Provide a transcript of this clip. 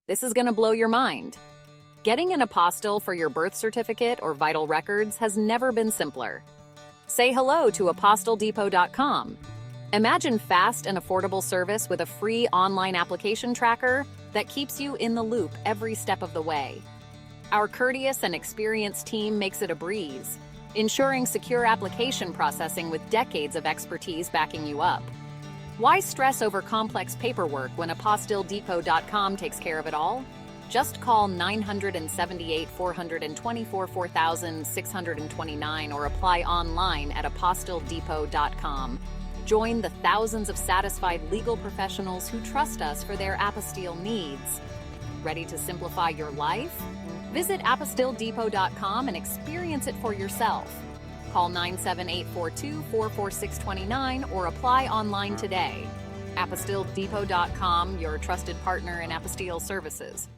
This is going to blow your mind. Getting an apostille for your birth certificate or vital records has never been simpler. Say hello to ApostilleDepot.com. Imagine fast and affordable service with a free online application tracker that keeps you in the loop every step of the way. Our courteous and experienced team makes it a breeze, ensuring secure application processing with decades of expertise backing you up. Why stress over complex paperwork when ApostilleDepot.com takes care of it all? Just call 978-424-4629 or apply online at ApostilleDepot.com. Join the thousands of satisfied legal professionals who trust us for their apostille needs. Ready to simplify your life? Visit ApostilleDepot.com and experience it for yourself. Call 978-424-4629 or apply online today. ApostilleDepot.com, your trusted partner in apostille services.